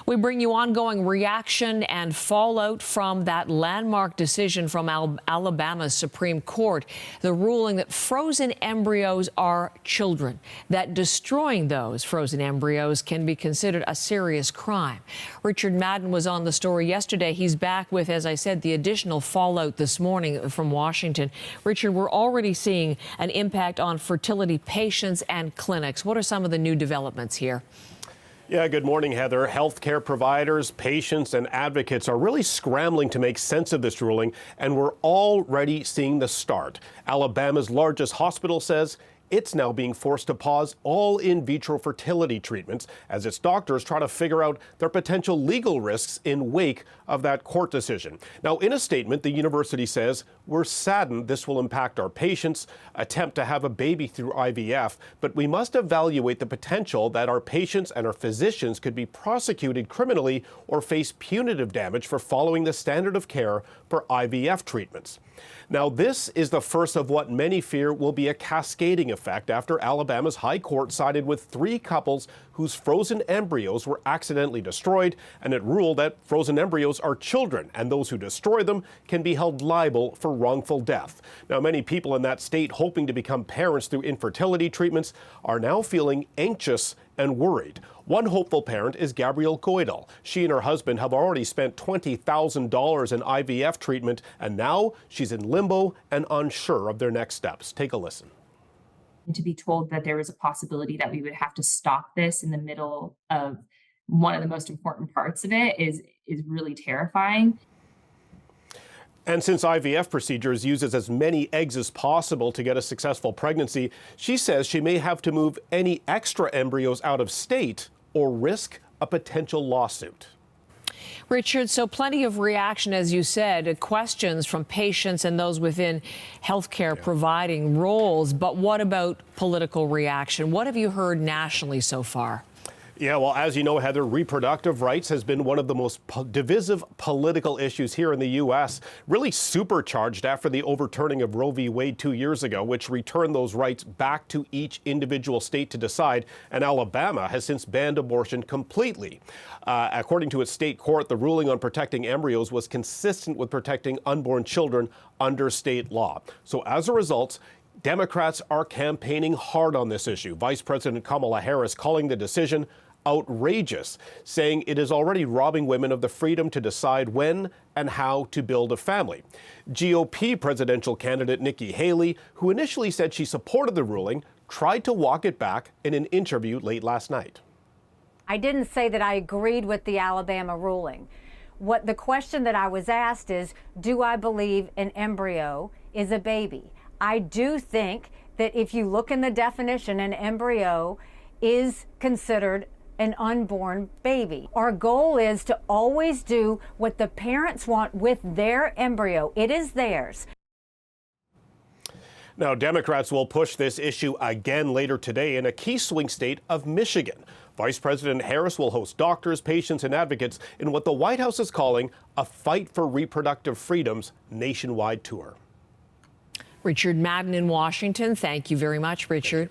We bring you ongoing reaction and fallout from that landmark decision from Alabama's Supreme Court, the ruling that frozen embryos are children, that destroying those frozen embryos can be considered a serious crime. Richard Madden was on the story yesterday. He's back with, as I said, the additional fallout this morning from Washington. Richard, we're already seeing an impact on fertility patients and clinics. What are some of the new developments here? Yeah, good morning, Heather. Healthcare providers, patients, and advocates are really scrambling to make sense of this ruling, and we're already seeing the start. Alabama's largest hospital says it's now being forced to pause all in vitro fertility treatments as its doctors try to figure out their potential legal risks in wake of that court decision. Now, in a statement, the university says, "We're saddened this will impact our patients' attempt to have a baby through IVF, but we must evaluate the potential that our patients and our physicians could be prosecuted criminally or face punitive damage for following the standard of care for IVF treatments." Now, this is the first of what many fear will be a cascading effect after Alabama's High Court sided with 3 couples whose frozen embryos were accidentally destroyed, and it ruled that frozen embryos are children, and those who destroy them can be held liable for wrongful death. Now, many people in that state hoping to become parents through infertility treatments are now feeling anxious and worried. One hopeful parent is Gabrielle Goidel. She and her husband have already spent $20,000 in IVF treatment, and now she's in limbo and unsure of their next steps. Take a listen. To be told that there was a possibility that we would have to stop this in the middle of one of the most important parts of it is really terrifying. And since IVF procedures uses as many eggs as possible to get a successful pregnancy, she says she may have to move any extra embryos out of state or risk a potential lawsuit. Richard, so plenty of reaction, as you said, questions from patients and those within healthcare providing roles. But what about political reaction? What have you heard nationally so far? Yeah, well, as you know, Heather, reproductive rights has been one of the most divisive political issues here in the U.S., really supercharged after the overturning of Roe v. Wade 2 years ago, which returned those rights back to each individual state to decide. And Alabama has since banned abortion completely. According to its state court, the ruling on protecting embryos was consistent with protecting unborn children under state law. So as a result, Democrats are campaigning hard on this issue. Vice President Kamala Harris calling the decision outrageous, saying it is already robbing women of the freedom to decide when and how to build a family. GOP presidential candidate Nikki Haley, who initially said she supported the ruling, tried to walk it back in an interview late last night. I didn't say that I agreed with the Alabama ruling. What the question that I was asked is, do I believe an embryo is a baby? I do think that if you look in the definition, an embryo is considered an unborn baby. Our goal is to always do what the parents want with their embryo. It is theirs. Now, Democrats will push this issue again later today in a key swing state of Michigan. Vice President Harris will host doctors, patients, and advocates in what the White House is calling a Fight for Reproductive Freedoms nationwide tour. Richard Madden in Washington. Thank you very much, Richard.